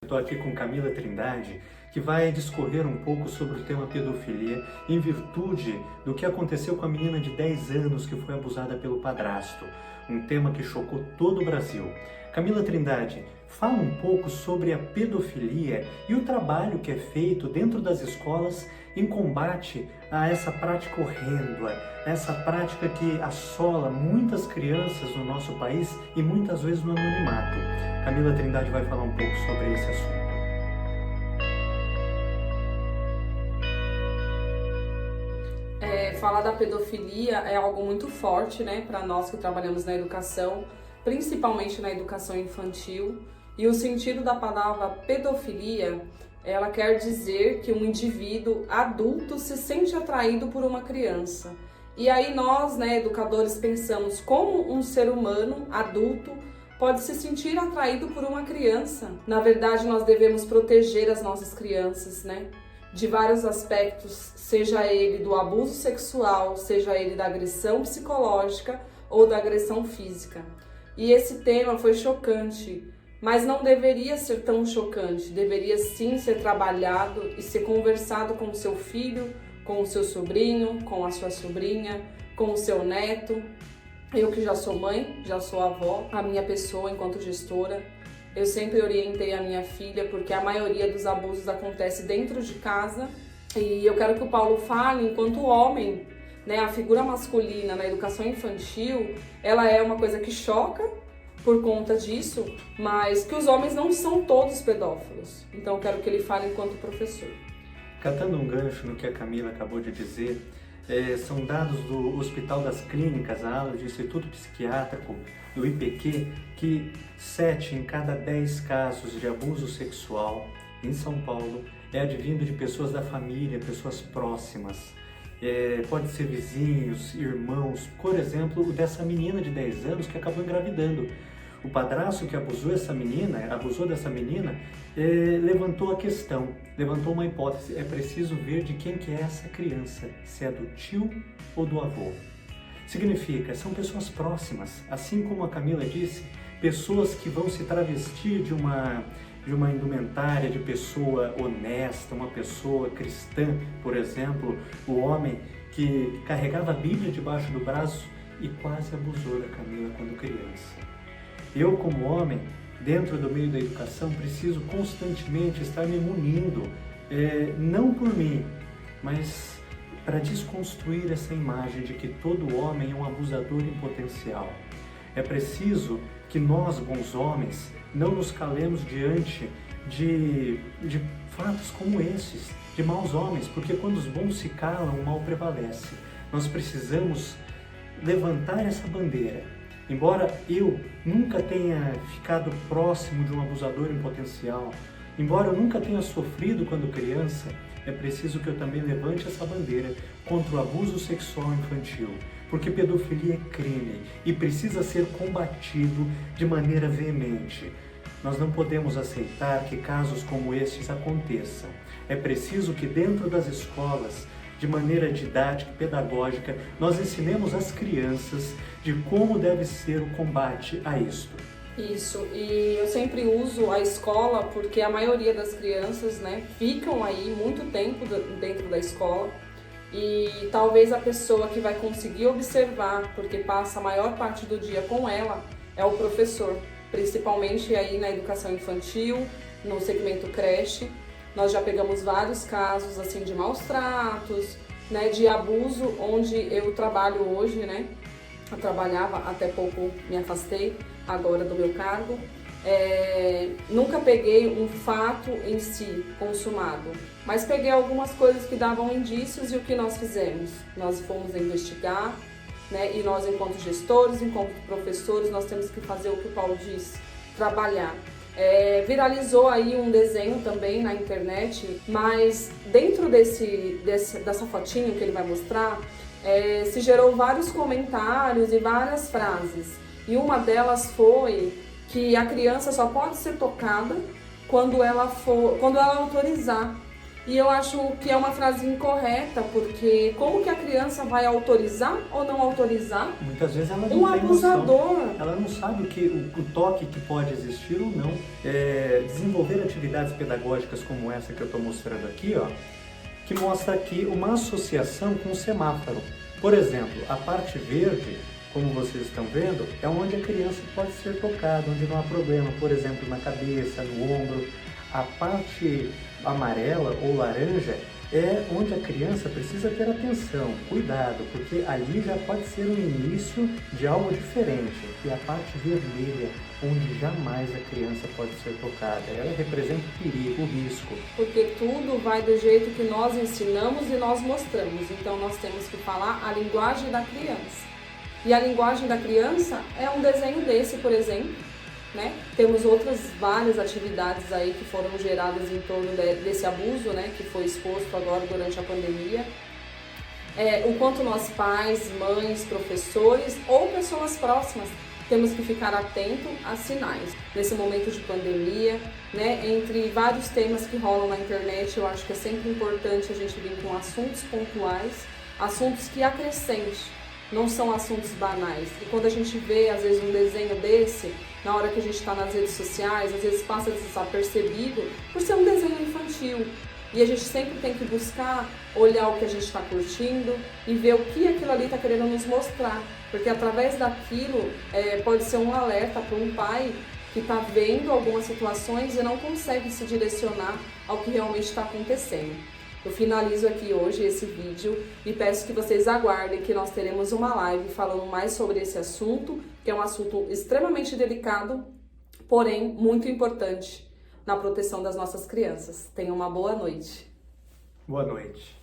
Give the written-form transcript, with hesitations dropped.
Estou aqui com Camila Trindade, que vai discorrer um pouco sobre o tema pedofilia, em virtude do que aconteceu com a menina de 10 anos que foi abusada pelo padrasto, um tema que chocou todo o Brasil. Camila Trindade, fala um pouco sobre a pedofilia e o trabalho que é feito dentro das escolas em combate a essa prática horrenda, essa prática que assola muitas crianças no nosso país e muitas vezes no anonimato. Camila Trindade vai falar um pouco sobre esse assunto. Falar da pedofilia é algo muito forte, né, para nós que trabalhamos na educação, principalmente na educação infantil. E o sentido da palavra pedofilia, ela quer dizer que um indivíduo adulto se sente atraído por uma criança. E aí nós, né, educadores, pensamos como um ser humano adulto pode se sentir atraído por uma criança. Na verdade, nós devemos proteger as nossas crianças, né, de vários aspectos, seja ele do abuso sexual, seja ele da agressão psicológica ou da agressão física. E esse tema foi chocante, mas não deveria ser tão chocante, deveria sim ser trabalhado e ser conversado com o seu filho, com o seu sobrinho, com a sua sobrinha, com o seu neto. Eu que já sou mãe, já sou avó, a minha pessoa enquanto gestora, eu sempre orientei a minha filha porque a maioria dos abusos acontece dentro de casa e eu quero que o Paulo fale enquanto homem, né, a figura masculina na educação infantil, ela é uma coisa que choca por conta disso, mas que os homens não são todos pedófilos. Então eu quero que ele fale enquanto professor. Catando um gancho no que a Camila acabou de dizer, são dados do Hospital das Clínicas, a ala do Instituto Psiquiátrico, do IPQ, que 7 em cada 10 casos de abuso sexual em São Paulo é advindo de pessoas da família, pessoas próximas. Pode ser vizinhos, irmãos, por exemplo, o dessa menina de 10 anos que acabou engravidando. O padrasto que abusou dessa menina, levantou a questão, levantou uma hipótese. É preciso ver de quem que é essa criança, se é do tio ou do avô. Significa, são pessoas próximas, assim como a Camila disse, pessoas que vão se travestir de uma indumentária de pessoa honesta, uma pessoa cristã, por exemplo, o homem que carregava a Bíblia debaixo do braço e quase abusou da Camila quando criança. Eu, como homem, dentro do meio da educação, preciso constantemente estar me munindo, não por mim, mas para desconstruir essa imagem de que todo homem é um abusador em potencial. É preciso que nós, bons homens, não nos calemos diante de fatos como esses, de maus homens, porque quando os bons se calam, o mal prevalece. Nós precisamos levantar essa bandeira. Embora eu nunca tenha ficado próximo de um abusador em potencial, embora eu nunca tenha sofrido quando criança, é preciso que eu também levante essa bandeira contra o abuso sexual infantil, porque pedofilia é crime e precisa ser combatido de maneira veemente. Nós não podemos aceitar que casos como estes aconteçam. É preciso que dentro das escolas, de maneira didática e pedagógica, nós ensinemos as crianças de como deve ser o combate a isto. Isso, e eu sempre uso a escola porque a maioria das crianças, né, ficam aí muito tempo dentro da escola e talvez a pessoa que vai conseguir observar, porque passa a maior parte do dia com ela, é o professor, principalmente aí na educação infantil, no segmento creche. Nós já pegamos vários casos assim de maus tratos, né, de abuso, onde eu trabalho hoje, né? Eu trabalhava até pouco, me afastei agora do meu cargo. Nunca peguei um fato em si consumado, mas peguei algumas coisas que davam indícios e o que nós fizemos? Nós fomos investigar, né? E nós, enquanto gestores, enquanto professores, nós temos que fazer o que o Paulo disse, trabalhar. Viralizou aí um desenho também na internet, mas dentro dessa fotinho que ele vai mostrar, se gerou vários comentários e várias frases. E uma delas foi que a criança só pode ser tocada quando ela autorizar. E eu acho que é uma frase incorreta, porque como que a criança vai autorizar ou não autorizar Muitas vezes ela não um tem abusador? noção. Ela não sabe o toque que pode existir ou não. Desenvolver atividades pedagógicas como essa que eu estou mostrando aqui, ó, que mostra aqui uma associação com o semáforo. Por exemplo, a parte verde, como vocês estão vendo, é onde a criança pode ser tocada, onde não há problema, por exemplo, na cabeça, no ombro. A parte amarela ou laranja é onde a criança precisa ter atenção, cuidado, porque ali já pode ser um início de algo diferente. E a parte vermelha, onde jamais a criança pode ser tocada, ela representa o perigo, o risco. Porque tudo vai do jeito que nós ensinamos e nós mostramos. Então nós temos que falar a linguagem da criança. E a linguagem da criança é um desenho desse, por exemplo, né? Temos outras várias atividades aí que foram geradas em torno desse abuso, né? Que foi exposto agora durante a pandemia. O quanto nós pais, mães, professores ou pessoas próximas temos que ficar atento a sinais. Nesse momento de pandemia, né? Entre vários temas que rolam na internet, eu acho que é sempre importante a gente vir com assuntos pontuais, assuntos que acrescentem. Não são assuntos banais. E quando a gente vê, às vezes, um desenho desse, na hora que a gente está nas redes sociais, às vezes passa desapercebido por ser um desenho infantil. E a gente sempre tem que buscar olhar o que a gente está curtindo e ver o que aquilo ali está querendo nos mostrar. Porque através daquilo pode ser um alerta para um pai que está vendo algumas situações e não consegue se direcionar ao que realmente está acontecendo. Eu finalizo aqui hoje esse vídeo e peço que vocês aguardem que nós teremos uma live falando mais sobre esse assunto, que é um assunto extremamente delicado, porém muito importante na proteção das nossas crianças. Tenham uma boa noite. Boa noite.